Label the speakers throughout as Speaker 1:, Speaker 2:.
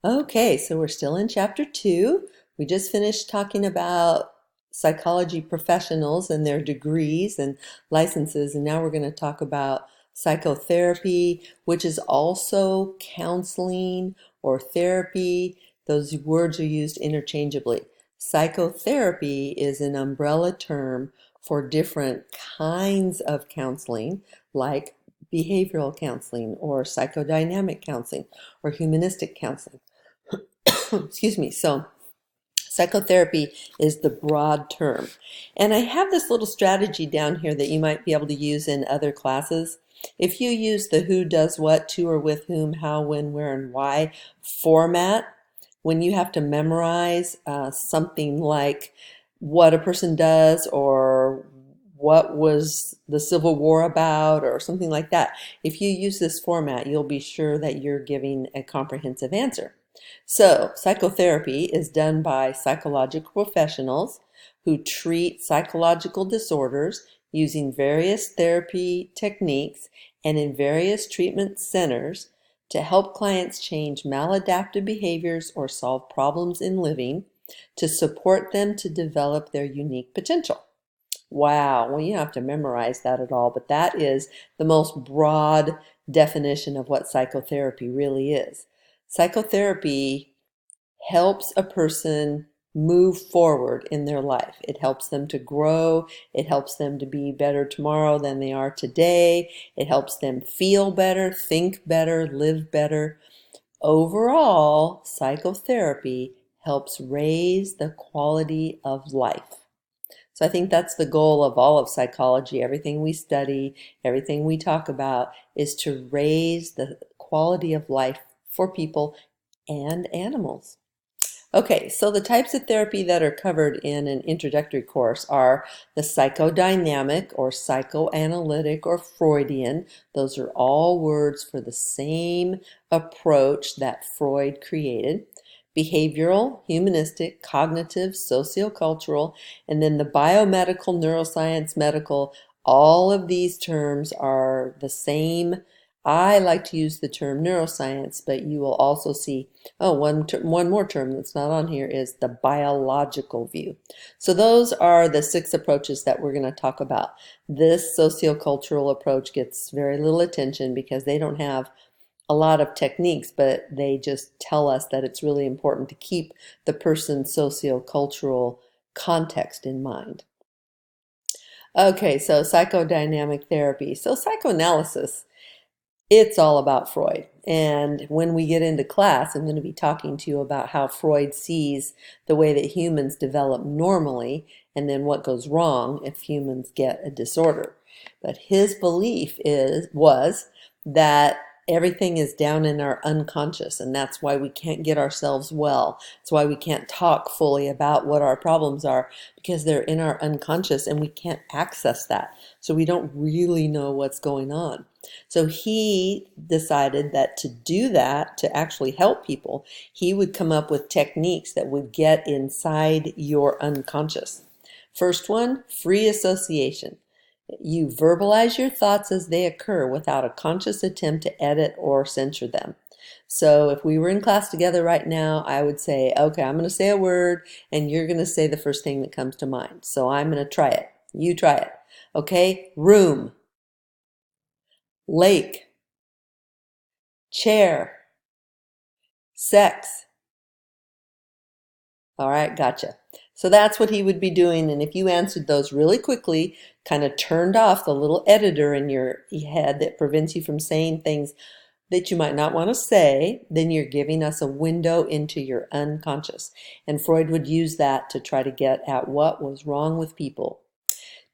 Speaker 1: Okay, so we're still in chapter 2. We just finished talking about psychology professionals and their degrees and licenses, and now we're going to talk about psychotherapy, which is also counseling or therapy. Those words are used interchangeably. Psychotherapy is an umbrella term for different kinds of counseling, like behavioral counseling or psychodynamic counseling or humanistic counseling. Excuse me. So psychotherapy is the broad term. And I have this little strategy down here that you might be able to use in other classes. If you use the who does what, to or with whom, how, when, where, and why format, when you have to memorize something like what a person does or what was the Civil War about or something like that, if you use this format, you'll be sure that you're giving a comprehensive answer. So, psychotherapy is done by psychological professionals who treat psychological disorders using various therapy techniques and in various treatment centers to help clients change maladaptive behaviors or solve problems in living, to support them to develop their unique potential. Wow, well, you don't have to memorize that at all, but that is the most broad definition of what psychotherapy really is. Psychotherapy helps a person move forward in their life. It helps them to grow. It helps them to be better tomorrow than they are today. It helps them feel better, think better, live better. Overall, psychotherapy helps raise the quality of life. So I think that's the goal of all of psychology. Everything we study, everything we talk about is to raise the quality of life for people and animals. Okay, so the types of therapy that are covered in an introductory course are the psychodynamic or psychoanalytic or Freudian. Those are all words for the same approach that Freud created. Behavioral, humanistic, cognitive, sociocultural, and then the biomedical, neuroscience, medical. All of these terms are the same. I like to use the term neuroscience, but you will also see, one more term that's not on here is the biological view. So those are the 6 approaches that we're going to talk about. This sociocultural approach gets very little attention because they don't have a lot of techniques, but they just tell us that it's really important to keep the person's sociocultural context in mind. Okay, so psychodynamic therapy. So psychoanalysis, it's all about Freud. And when we get into class, I'm going to be talking to you about how Freud sees the way that humans develop normally and then what goes wrong if humans get a disorder. But his belief was that everything is down in our unconscious, and that's why we can't get ourselves well. That's why we can't talk fully about what our problems are, because they're in our unconscious and we can't access that. So we don't really know what's going on. So he decided that to do that, to actually help people, he would come up with techniques that would get inside your unconscious. First one, free association. You verbalize your thoughts as they occur without a conscious attempt to edit or censor them. So if we were in class together right now, I would say, okay, I'm going to say a word and you're going to say the first thing that comes to mind. So I'm going to try it. You try it. Okay, room, lake, chair, sex. All right, gotcha. So that's what he would be doing. And if you answered those really quickly, kind of turned off the little editor in your head that prevents you from saying things that you might not want to say, then you're giving us a window into your unconscious. And Freud would use that to try to get at what was wrong with people.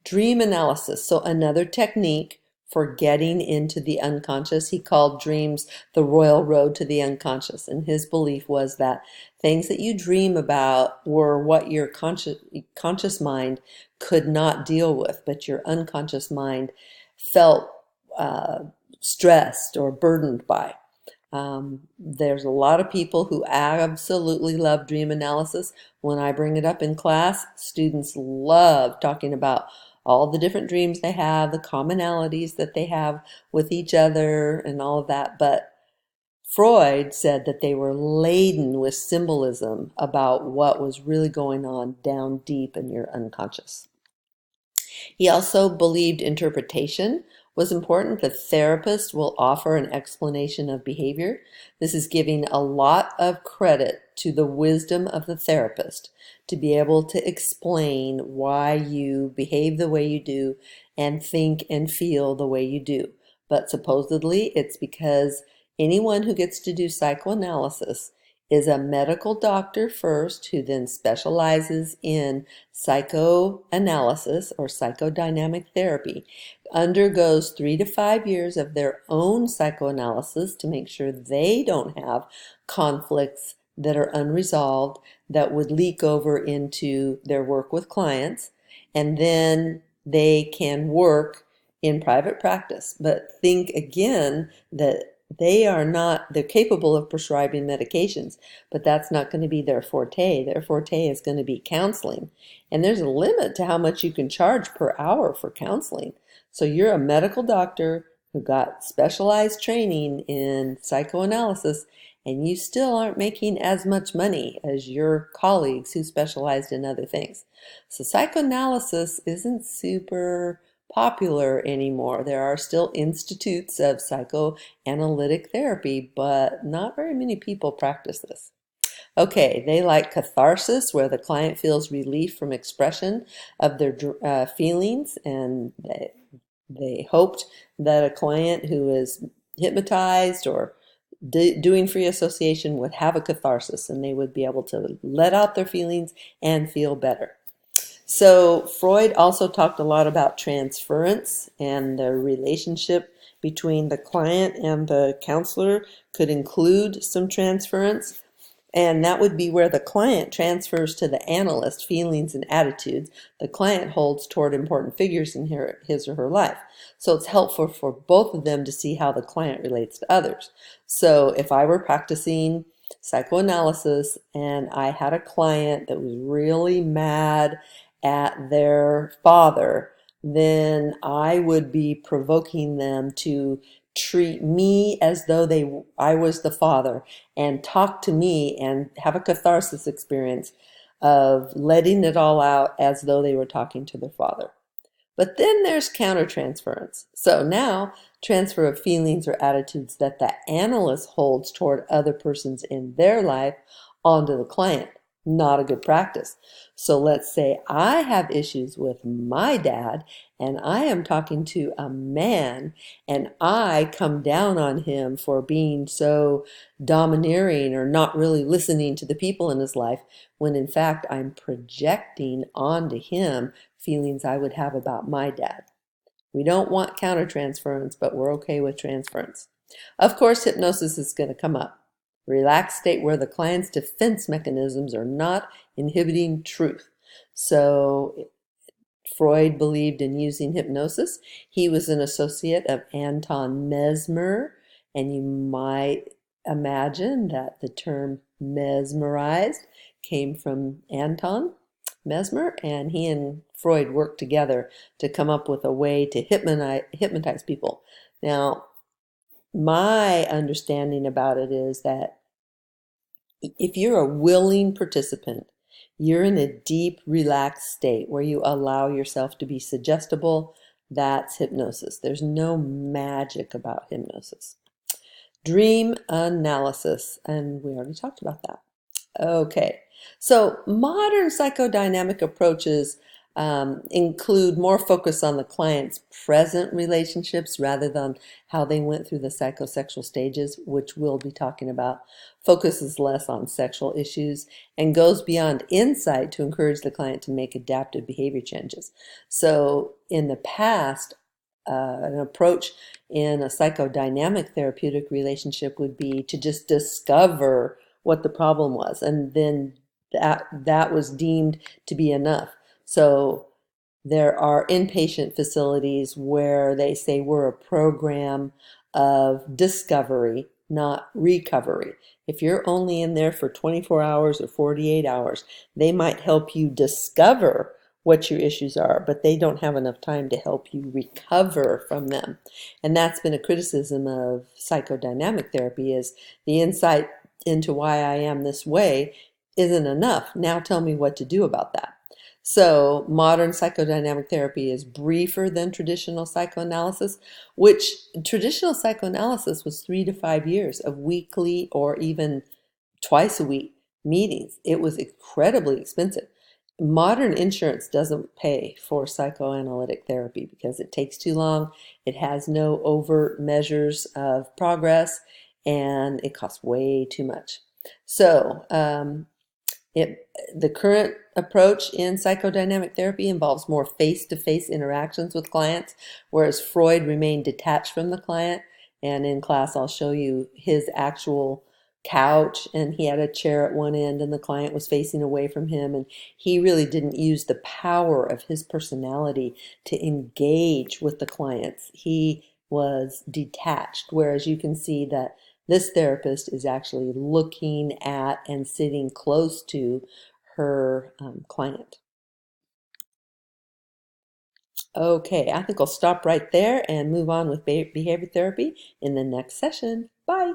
Speaker 1: Dream analysis. So another technique for getting into the unconscious. He called dreams the royal road to the unconscious. And his belief was that things that you dream about were what your conscious mind could not deal with, but your unconscious mind felt stressed or burdened by. There's a lot of people who absolutely love dream analysis. When I bring it up in class, students love talking about all the different dreams they have, the commonalities that they have with each other and all of that. But Freud said that they were laden with symbolism about what was really going on down deep in your unconscious. He also believed interpretation was important. The therapist will offer an explanation of behavior. This is giving a lot of credit to the wisdom of the therapist to be able to explain why you behave the way you do and think and feel the way you do. But supposedly it's because anyone who gets to do psychoanalysis is a medical doctor first, who then specializes in psychoanalysis or psychodynamic therapy, undergoes 3 to 5 years of their own psychoanalysis to make sure they don't have conflicts that are unresolved that would leak over into their work with clients, and then they can work in private practice. But think again that they're capable of prescribing medications, but that's not going to be their forte. Their forte is going to be counseling. And there's a limit to how much you can charge per hour for counseling. So you're a medical doctor who got specialized training in psychoanalysis, and you still aren't making as much money as your colleagues who specialized in other things. So psychoanalysis isn't super popular anymore. There are still institutes of psychoanalytic therapy, but not very many people practice this. Okay, they like catharsis, where the client feels relief from expression of their feelings, and they hoped that a client who is hypnotized or doing free association would have a catharsis, and they would be able to let out their feelings and feel better. So Freud also talked a lot about transference, and the relationship between the client and the counselor could include some transference. And that would be where the client transfers to the analyst feelings and attitudes the client holds toward important figures in his or her life. So it's helpful for both of them to see how the client relates to others. So if I were practicing psychoanalysis and I had a client that was really mad at their father, then I would be provoking them to treat me as though I was the father, and talk to me and have a catharsis experience of letting it all out as though they were talking to their father. But then there's countertransference. So now transfer of feelings or attitudes that the analyst holds toward other persons in their life onto the client. Not a good practice. So let's say I have issues with my dad, and I am talking to a man, and I come down on him for being so domineering or not really listening to the people in his life, when in fact I'm projecting onto him feelings I would have about my dad. We don't want countertransference, but we're okay with transference. Of course, hypnosis is going to come up. Relaxed state where the client's defense mechanisms are not inhibiting truth. So Freud believed in using hypnosis. He was an associate of Anton Mesmer, and you might imagine that the term mesmerized came from Anton Mesmer, and he and Freud worked together to come up with a way to hypnotize people. Now, my understanding about it is that if you're a willing participant, you're in a deep, relaxed state where you allow yourself to be suggestible. That's hypnosis. There's no magic about hypnosis. Dream analysis, and we already talked about that. Okay, so modern psychodynamic approaches include more focus on the client's present relationships rather than how they went through the psychosexual stages, which we'll be talking about. Focuses less on sexual issues and goes beyond insight to encourage the client to make adaptive behavior changes. So in the past, an approach in a psychodynamic therapeutic relationship would be to just discover what the problem was, and then that was deemed to be enough. So there are inpatient facilities where they say we're a program of discovery, not recovery. If you're only in there for 24 hours or 48 hours, they might help you discover what your issues are, but they don't have enough time to help you recover from them. And that's been a criticism of psychodynamic therapy, is the insight into why I am this way isn't enough. Now tell me what to do about that. So modern psychodynamic therapy is briefer than traditional psychoanalysis, which traditional psychoanalysis was 3 to 5 years of weekly or even twice a week meetings. It was incredibly expensive. Modern insurance doesn't pay for psychoanalytic therapy because it takes too long, it has no overt measures of progress, and it costs way too much. So, the current approach in psychodynamic therapy involves more face-to-face interactions with clients, whereas Freud remained detached from the client. And in class, I'll show you his actual couch, and he had a chair at one end, and the client was facing away from him. And he really didn't use the power of his personality to engage with the clients. He was detached, whereas you can see that this therapist is actually looking at and sitting close to her client. Okay, I think I'll stop right there and move on with behavior therapy in the next session. Bye.